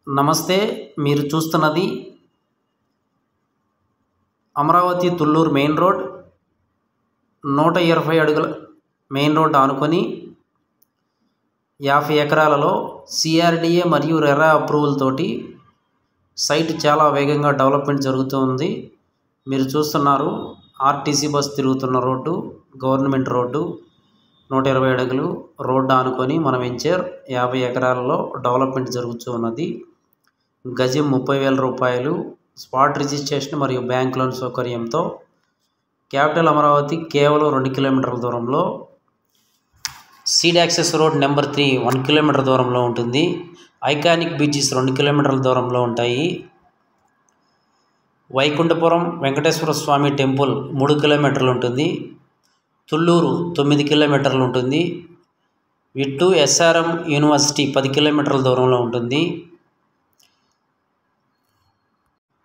నమస్తే. మీరు చూస్తున్నది అమరావతి తుళ్ళూరు మెయిన్ రోడ్, 120 అడుగుల మెయిన్ రోడ్ ఆనుకొని 50 ఎకరాలలో సిఆర్డిఏ మరియు రెరా అప్రూవల్ తోటి సైట్ చాలా వేగంగా డెవలప్మెంట్ జరుగుతూ ఉంది. మీరు చూస్తున్నారు ఆర్టీసీ బస్ తిరుగుతున్న రోడ్డు, గవర్నమెంట్ రోడ్డు, 120 అడుగులు రోడ్డు ఆనుకొని మన వెంచర్ 50 ఎకరాలలో డెవలప్మెంట్ జరుగుతూ ఉన్నది. గజం 30,000 రూపాయలు, స్పాట్ రిజిస్ట్రేషన్ మరియు బ్యాంక్ లోన్ సౌకర్యంతో క్యాపిటల్ అమరావతి కేవలం 2 కిలోమీటర్ల దూరంలో, seed access road number 3 1 kilometre దూరంలో ఉంటుంది. ఐకానిక్ బీచెస్ 2 కిలోమీటర్ల దూరంలో ఉంటాయి. వైకుంఠపురం వెంకటేశ్వర స్వామి టెంపుల్ 3 కిలోమీటర్లు ఉంటుంది. తుళ్ళూరు 9 కిలోమీటర్లు ఉంటుంది. విట్టు ఎస్ఆర్ఎం యూనివర్సిటీ 10 కిలోమీటర్ల దూరంలో ఉంటుంది.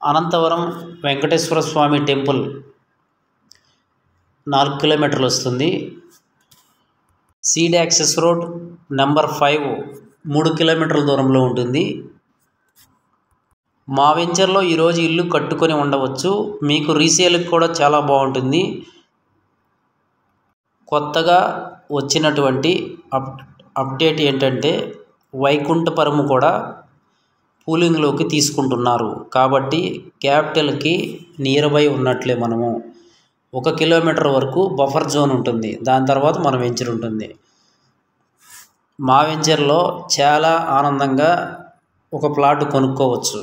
అనంతవరం వెంకటేశ్వర స్వామి టెంపుల్ 4 కిలోమీటర్లు వస్తుంది. సీడ్ యాక్సెస్ రోడ్ నెంబర్ 5 3 కిలోమీటర్ల దూరంలో ఉంటుంది. మా వెంచర్లో ఈరోజు ఇల్లు కట్టుకొని ఉండవచ్చు. మీకు రీసేల్కి కూడా చాలా బాగుంటుంది. కొత్తగా వచ్చినటువంటి అప్డేట్ ఏంటంటే వైకుంఠపురం కూడా పూలింగ్లోకి తీసుకుంటున్నారు. కాబట్టి క్యాపిటల్కి నియర్ బై ఉన్నట్లే మనము 1 కిలోమీటర్ వరకు బఫర్ జోన్ ఉంటుంది. దాని తర్వాత మన వెంచర్ ఉంటుంది. మా వెంచర్లో చాలా ఆనందంగా ఒక ప్లాట్ కొనుక్కోవచ్చు.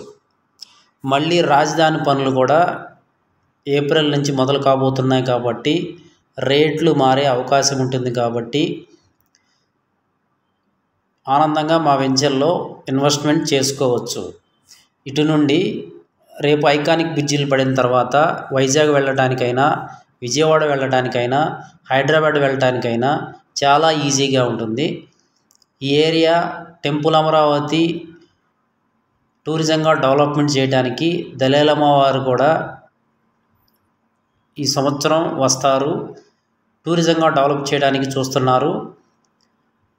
మళ్ళీ రాజధాని పనులు కూడా ఏప్రిల్ నుంచి మొదలు కాబోతున్నాయి కాబట్టి రేట్లు మారే అవకాశం ఉంటుంది. కాబట్టి ఆనందంగా మా వెంచర్లో ఇన్వెస్ట్మెంట్ చేసుకోవచ్చు. ఇటు నుండి రేపు ఐకానిక్ బ్రిడ్జిలు పడిన తర్వాత వైజాగ్ వెళ్ళడానికైనా, విజయవాడ వెళ్ళడానికైనా, హైదరాబాద్ వెళ్ళడానికైనా చాలా ఈజీగా ఉంటుంది. ఈ ఏరియా టెంపుల్ అమరావతి టూరిజంగా డెవలప్మెంట్ చేయడానికి దళేలమ్మ వారు కూడా ఈ సంవత్సరం వస్తారు. టూరిజంగా డెవలప్ చేయడానికి చూస్తున్నారు.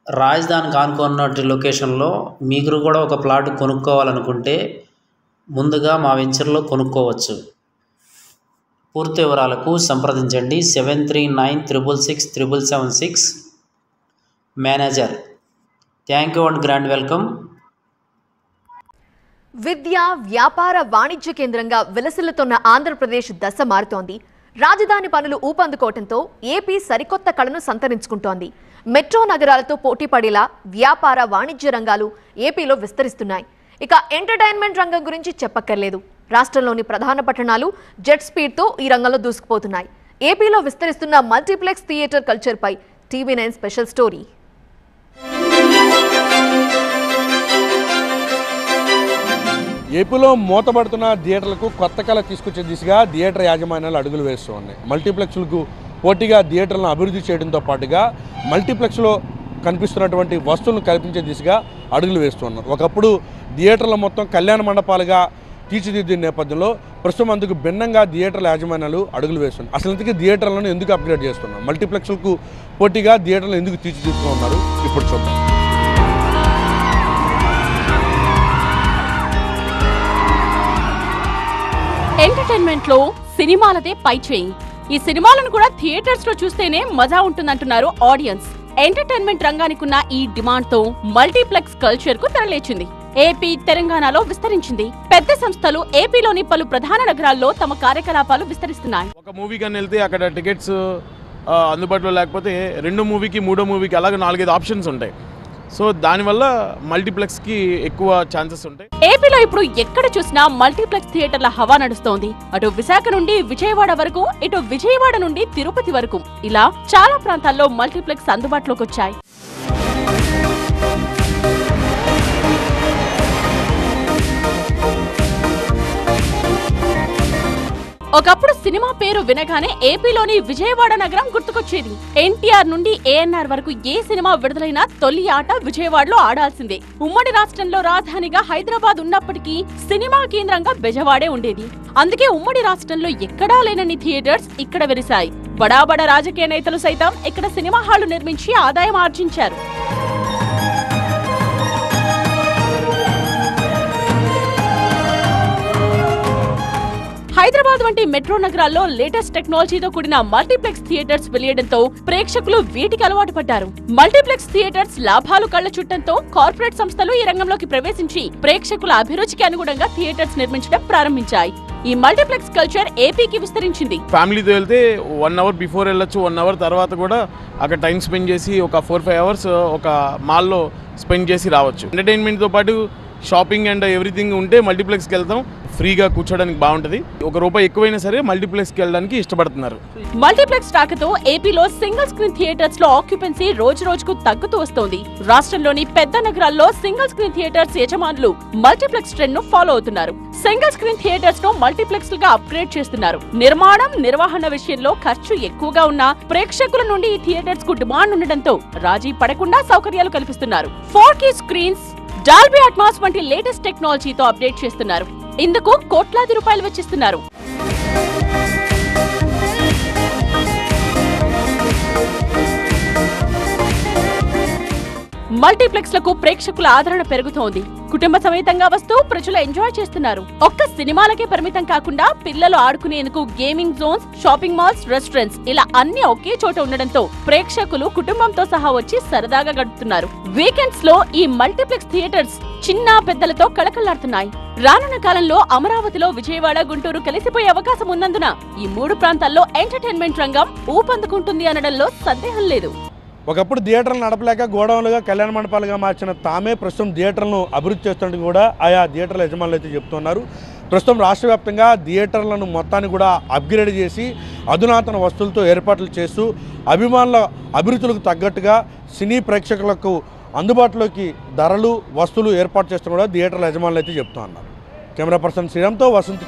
రాజధానికి ఆనుకున్నటువంటి లొకేషన్లో మీరు కూడా ఒక ప్లాట్ కొనుక్కోవాలనుకుంటే ముందుగా మా వెంచర్లో కొనుక్కోవచ్చు. పూర్తి వివరాలకు సంప్రదించండి 7396667776. Manager. Thank you and grand welcome. విద్య, వ్యాపార, వాణిజ్య కేంద్రంగా విలసిల్లుతున్న ఆంధ్రప్రదేశ్ దశ మారుతోంది. రాజధాని పనులు ఊపందుకోవడంతో ఏపీ సరికొత్త కళను సంతరించుకుంటోంది. మెట్రో నగరాలతో పోటీ పడేలా వ్యాపార, వాణిజ్య రంగాలు ఏపీలో విస్తరిస్తున్నాయి. ఇక ఎంటర్టైన్మెంట్ రంగం గురించి చెప్పక్కర్లేదు. రాష్ట్రంలోని ప్రధాన పట్టణాలు జెట్ స్పీడ్తో ఈ రంగంలో దూసుకుపోతున్నాయి. ఏపీలో విస్తరిస్తున్న మల్టీప్లెక్స్ థియేటర్ కల్చర్పై TV9 స్పెషల్ స్టోరీ. ఏపీలో మూతపడుతున్న థియేటర్లకు కొత్త కళ తీసుకొచ్చే దిశగా థియేటర్ యాజమాన్యాలు అడుగులు వేస్తూ ఉన్నాయి. మల్టీప్లెక్స్లకు పోటీగా థియేటర్లను అభివృద్ధి చేయడంతో పాటుగా మల్టీప్లెక్స్లో కనిపిస్తున్నటువంటి వస్తువులను కల్పించే దిశగా అడుగులు వేస్తున్నారు. ఒకప్పుడు థియేటర్ల మొత్తం కళ్యాణ మండపాలుగా తీర్చిదిద్దిన నేపథ్యంలో ప్రస్తుతం అందుకు భిన్నంగా థియేటర్ల యాజమాన్యాలు అడుగులు వేస్తున్నారు. అసలు ఇంతకీ థియేటర్లను ఎందుకు అప్గ్రేడ్ చేస్తున్నారు, మల్టీప్లెక్స్లకు పోటీగా థియేటర్లు ఎందుకు తీర్చిదిద్దుతూ ఉన్నారు, ఇప్పుడు చూద్దాం. ఎంటర్టైన్మెంట్ లో సినిమాలదే పై చేయి. ఈ సినిమాలను కూడా థియేటర్స్ లో చూస్తేనే మజా ఉంటుందంటున్నారు ఆడియన్స్. ఎంటర్టైన్మెంట్ రంగానికున్న ఈ డిమాండ్ తో మల్టీప్లెక్స్ కల్చర్ కు తెరలేచింది. ఏపీ, తెలంగాణలో విస్తరించింది. పెద్ద సంస్థలు ఏపీలోని పలు ప్రధాన నగరాల్లో తమ కార్యకలాపాలు విస్తరిస్తున్నాయి. ఒక మూవీ కానీ వెళ్తే అక్కడ టికెట్స్ అందుబాటులో లేకపోతే రెండో మూవీకి, మూడో మూవీకి అలాగే 4-5 ఆప్షన్స్ ఉంటాయి. సో దానివల్ల మల్టీప్లెక్స్కి ఎక్కువ ఛాన్సెస్ ఉంటాయి. ఏపీలో ఇప్పుడు ఎక్కడ చూసినా మల్టీప్లెక్స్ థియేటర్ల హవా నడుస్తోంది. అటు విశాఖ నుండి విజయవాడ వరకు, ఇటు విజయవాడ నుండి తిరుపతి వరకు ఇలా చాలా ప్రాంతాల్లో మల్టీప్లెక్స్ అందుబాటులోకి వచ్చాయి. ఒకప్పుడు సినిమా పేరు వినగానే ఏపీలోని విజయవాడ నగరం గుర్తుకొచ్చేది. ఎన్టీఆర్ నుండి ఏఎన్ఆర్ వరకు ఏ సినిమా విడుదలైనా తొలి ఆట విజయవాడలో ఆడాల్సిందే. ఉమ్మడి రాష్ట్రంలో రాజధానిగా హైదరాబాద్ ఉన్నప్పటికీ సినిమా కేంద్రంగా బెజవాడే ఉండేది. అందుకే ఉమ్మడి రాష్ట్రంలో ఎక్కడా లేనన్ని థియేటర్స్ ఇక్కడ వెలిశాయి. బడాబడా రాజకీయ నేతలు సైతం ఇక్కడ సినిమా హాళ్లు నిర్మించి ఆదాయం ఆర్జించారు. హైదరాబాద్ వంటి మెట్రో నగరాల్లో లేటెస్ట్ టెక్నాలజీతో కూడిన మల్టీప్లెక్స్ థియేటర్స్ వెలియడంతో ప్రేక్షకులు వీటికి అలవాటు పడ్డారు. మల్టీప్లెక్స్ థియేటర్స్ లాభాలు కళ్ల చుట్టంతో కార్పొరేట్ సంస్థలు ఈ రంగంలోకి ప్రవేశించి ప్రేక్షకుల అభిరుచికి అనుగుణంగా థియేటర్స్ నిర్మించడం ప్రారంభించాయి. ఈ మల్టీప్లెక్స్ కల్చర్ ఏపీకి విస్తరించింది. ఫ్యామిలీతో వెళ్తే 1 అవర్ బిఫోర్ వెళ్ళొచ్చు, 1 అవర్ తర్వాత కూడా అక్కడ టైం స్పెండ్ చేసి ఒక 4-5 అవర్స్ ఒక మాల్లో స్పెండ్ చేసి రావచ్చు. ఎంటర్టైన్మెంట్తో పాటు షాపింగ్ అండ్ ఎవ్రీథింగ్ ఉంటే మల్టీప్లెక్స్కి వెళ్తాం, ఫ్రీగా కూర్చోడానికి బాగుంటుంది. ₹1 ఎక్కువైనా సరే మల్టీప్లెక్స్కి వెళ్ళడానికి ఇష్టపడుతున్నారు. మల్టీప్లెక్స్ రాకతో ఏపీలో సింగిల్ స్క్రీన్ థియేటర్స్ లో ఆక్యుపెన్సీ రోజు రోజుకు తగ్గుతూ వస్తోంది. రాష్ట్రంలోని పెద్ద నగరాల్లో సింగిల్ స్క్రీన్ థియేటర్స్ యజమానులు మల్టీప్లెక్స్ ట్రెండ్ ను ఫాలో అవుతున్నారు. సింగిల్ స్క్రీన్ థియేటర్స్ ను మల్టీప్లెక్స్ గా అప్గ్రేడ్ చేస్తున్నారు. నిర్మాణం, నిర్వహణ విషయంలో ఖర్చు ఎక్కువగా ఉన్నా ప్రేక్షకుల నుండి ఈ థియేటర్స్ కు డిమాండ్ ఉండడంతో రాజీ పడకుండా సౌకర్యాలు కల్పిస్తున్నారు. 4K స్క్రీన్స్, డాల్బీ అట్మాస్ వంటి లేటెస్ట్ టెక్నాలజీతో అప్డేట్ చేస్తున్నారు. ఇందుకు కోట్లాది రూపాయలు వెచ్చిస్తున్నారు. మల్టీప్లెక్స్లకు ప్రేక్షకుల ఆదరణ పెరుగుతోంది. కుటుంబ సమేతంగా వస్తూ ప్రజలు ఎంజాయ్ చేస్తున్నారు. ఒక్క సినిమాలకే పరిమితం కాకుండా పిల్లలు ఆడుకునేందుకు gaming zones, shopping malls, restaurants ఇలా అన్ని ఒకే చోట ఉండడంతో ప్రేక్షకులు కుటుంబంతో సహా వచ్చి సరదాగా గడుపుతున్నారు. వీకెండ్స్ లో ఈ మల్టీప్లెక్స్ థియేటర్స్ చిన్న పెద్దలతో కళకళలాడుతున్నాయి. రానున్న కాలంలో అమరావతిలో విజయవాడ, గుంటూరు కలిసిపోయే అవకాశం ఉన్నందున ఈ 3 ప్రాంతాల్లో ఎంటర్టైన్మెంట్ రంగం ఊపందుకుంటుంది అనడంలో సందేహం లేదు. ఒకప్పుడు థియేటర్లు నడపలేక గోడౌన్లుగా, కళ్యాణ మండపాలుగా మార్చిన తామే ప్రస్తుతం థియేటర్లను అభివృద్ధి చేస్తున్నట్టు కూడా ఆయా థియేటర్ల యజమానులు అయితే చెప్తున్నారు. ప్రస్తుతం రాష్ట్ర వ్యాప్తంగా థియేటర్లను మొత్తాన్ని కూడా అప్గ్రేడ్ చేసి అధునాతన వస్తువులతో ఏర్పాట్లు చేస్తూ అభిమానుల అభిరుచులకు తగ్గట్టుగా సినీ ప్రేక్షకులకు అందుబాటులోకి ధరలు, వస్తువులు ఏర్పాటు చేస్తూ కూడా థియేటర్ల యజమానులు అయితే చెప్తూ ఉన్నారు. కెమెరా పర్సన్ శ్రీరామ్తో వసంత్.